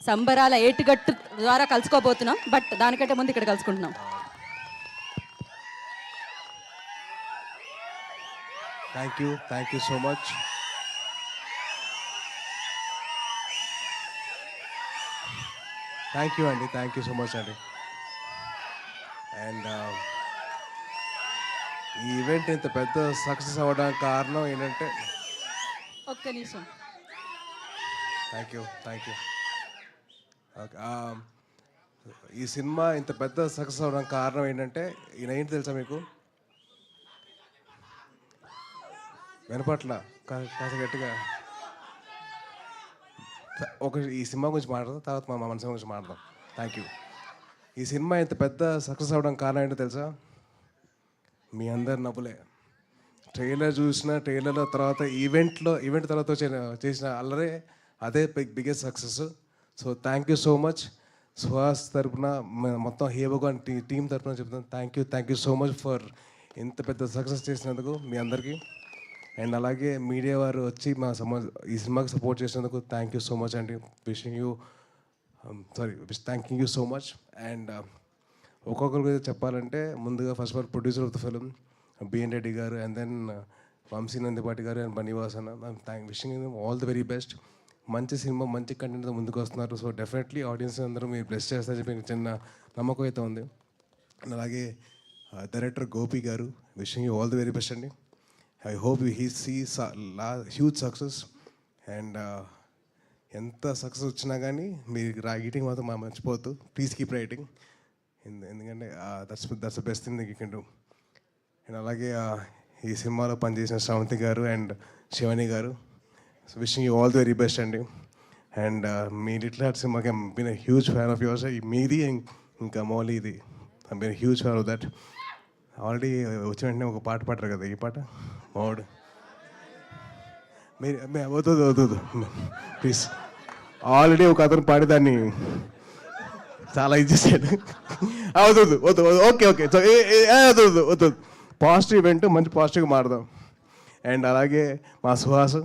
సంబరాల ఏటుగట్టు ద్వారా కలుసుకోబోతున్నాం. బట్ దానికంటే ముందు ఇక్కడ కలుసుకుంటున్నాం. Thank you so much. Thank you so much అండి. అండ్ ఈ ఈవెంట్ ఇంత పెద్ద సక్సెస్ అవ్వడానికి కారణం ఏంటంటే ఒక్క నిమిషం. థ్యాంక్ యూ ఈ సినిమా ఇంత పెద్ద సక్సెస్ అవ్వడానికి కారణం ఏంటంటే ఈయన ఏంటి తెలుసా మీకు? వినపట్ల కాస్త గట్టిగా ఈ సినిమా గురించి మాట్లాడదాం, తర్వాత మా మన సినిమా గురించి మాట్లాడదాం. Thank you. ఈ సినిమా ఇంత పెద్ద సక్సెస్ అవ్వడానికి కారణం ఏంటో తెలుసా? మీ అందరి నవ్వులే. ట్రైలర్ ట్రైలర్లో తర్వాత ఈవెంట్ తర్వాత చేసిన అల్లరే అదే biggest success. So thank you so much. Suhas తరపున మొత్తం హేబగాన్ టీం తరపున చెప్తాను thank you so much for ఇంత పెద్ద సక్సెస్ చేసినందుకు మీ అందరికీ. అండ్ అలాగే మీడియా వారు వచ్చి ఈ సినిమాకి సపోర్ట్ చేసినందుకు థ్యాంక్ యూ సో మచ్ అండి. Thanking you so much. And ఒక్కొక్కరి గురించి చెప్పాలంటే ముందుగా first of all producer of the film BN Reddy గారు, అండ్ దెన్ వంశీ నందిపాటి గారు అండ్ బనీవాస్ అన్న. Wishing all the very best. మంచి సినిమా మంచి కంటెంట్తో ముందుకు వస్తున్నారు. సో డెఫినెట్లీ ఆడియన్స్ అందరూ మీరు బ్లెస్ చేస్తారని చెప్పి చిన్న నమ్మకం అయితే ఉంది. అండ్ అలాగే director Gopi garu, wishing you all the very best అండి. I hope he sees huge success. And ఎంత సక్సెస్ వచ్చినా కానీ మీరు రైటింగ్ మాత్రం మర్చిపోవద్దు. ప్లీజ్ కీప్ రైటింగ్, ఎందుకంటే that's the best thing you can do. And అలాగే ఈ సినిమాలో పనిచేసిన Sravanthi garu and Shivani garu, so wishing you all the very best అండి. అండ్ మీ లిటిల్ హార్ట్ సినిమాకి I'm been a huge fan of yours. మీది ఇంకా మౌలీది I'm been huge fan of that. Already వచ్చిన వెంటనే ఒక పాట పాడరు కదా, ఈ పాట మౌడ్ మీరు వద్దు ప్లీజ్. ఆల్రెడీ ఒక అతను పాడేదాన్ని చాలా ఇది చేశాడు. వద్దు ఓకే వద్దు. పాజిటివ్ ఈవెంట్, మంచి పాజిటివ్గా మాడదాం. అండ్ అలాగే మా సుహాస్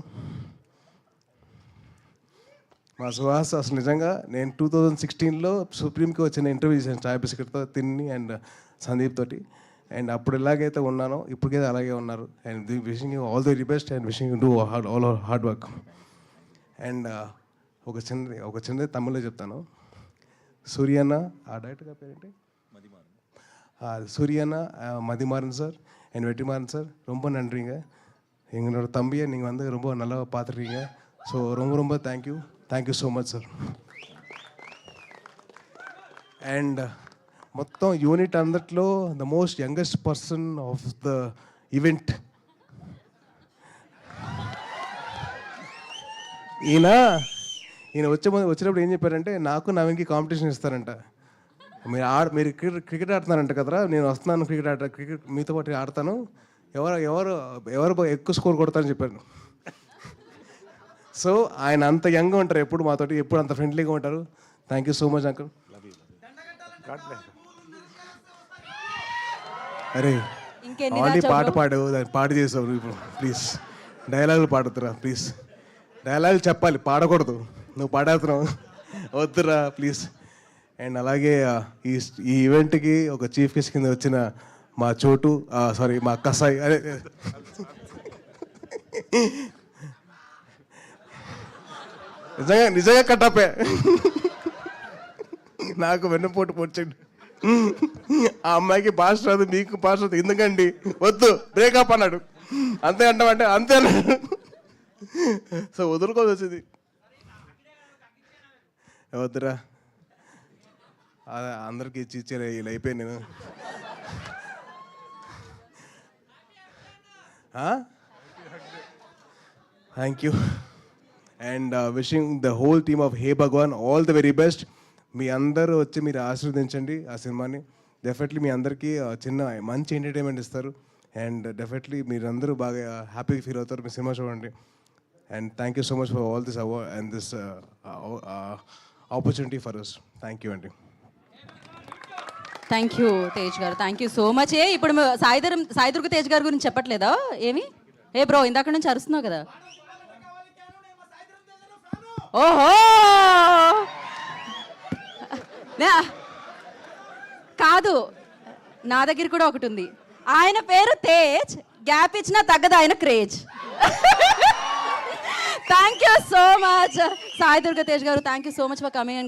అసలు నిజంగా నేను 2016లో సుప్రీంకి వచ్చిన ఇంటర్వ్యూ చేశాను చాయ్ బిస్కెట్తో తిని అండ్ సందీప్ తోటి. అండ్ అప్పుడు ఎలాగైతే ఉన్నానో ఇప్పటికైతే అలాగే ఉన్నారు. And wishing you all the very best and wishing you do all hard work. And ఒక చిన్నది తమిళ్లో చెప్తాను. సూర్యన్న ఆ డైరెక్టర్ పేరేంటి? சூரியண்ண மதிமாறன் சார் என் வெற்றிமாறன் சார் ரொம்ப நன்றிங்க. எங்களோட தம்பியை நீங்கள் வந்து ரொம்ப நல்லா பார்த்துருக்கீங்க. ஸோ ரொம்ப thank you so much sir. And మొత్తం యూనిట్ అందట్లో the most youngest person of the event ఈయన వచ్చినప్పుడు ఏం చెప్పారంటే నాకు నవీన్కి కాంపిటీషన్ ఇస్తారంట. మీరు క్రికెట్ ఆడుతున్నారంట కదరా, నేను వస్తున్నాను క్రికెట్ మీతో పాటు ఆడతాను, ఎవరు ఎక్కువ స్కోర్ కొడతారని చెప్పాను. సో ఆయన అంత యంగ్గా ఉంటారు, ఎప్పుడు మాతోటి ఎప్పుడు అంత ఫ్రెండ్లీగా ఉంటారు. Thank you so much uncle. అరే ఆల్రెడీ పాట చేసావు ఇప్పుడు, ప్లీజ్ డైలాగులు పాడుతురా ప్లీజ్. డైలాగులు చెప్పాలి, పాడకూడదు. నువ్వు పాడేస్తున్నావు, వద్దురా ప్లీజ్. అండ్ అలాగే ఈ ఈవెంట్కి ఒక చీఫ్ గెస్ట్ కింద వచ్చిన మా చోటు మా కసాయి, అదే నిజంగా కట్టపే నాకు వెన్నుపోటు పొడిచండి. ఆ అమ్మాయికి భాష రాదు, మీకు భాష రాదు, ఎందుకండి వద్దు బ్రేకప్ అన్నాడు. అంతే అంటామంటే అంతే అన్నాడు. సో వదులుకోవాల్సి వచ్చింది. వద్దురా అందరికి ఇచ్చారు, ఇలా అయిపోయాను నేను. Thank you and wishing the whole team of hey Bhagavan all the very best. మీ అందరూ వచ్చి మీరు ఆశీర్వదించండి ఆ సినిమాని. డెఫినెట్లీ మీ అందరికీ చిన్న మంచి ఎంటర్టైన్మెంట్ ఇస్తారు. అండ్ డెఫినెట్లీ మీరందరూ బాగా హ్యాపీగా ఫీల్ అవుతారు మీ సినిమా చూడండి. And thank you so much for all this award and this opportunity for us. Thank you అండి. థ్యాంక్ యూ తేజ్ గారు, థ్యాంక్ యూ సో మచ్. ఇప్పుడు సాయిదుర్గ తేజ్ గారి గురించి చెప్పట్లేదా ఏమి? బ్రో ఇందాక నుంచి అరుస్తున్నావు కదా. ఓహో కాదు, నా దగ్గర కూడా ఒకటి ఉంది. ఆయన పేరు తేజ్, గ్యాప్ ఇచ్చినా తగ్గదు ఆయన craze. Thank you so much Sai Durga Tej గారు, thank you so much for coming.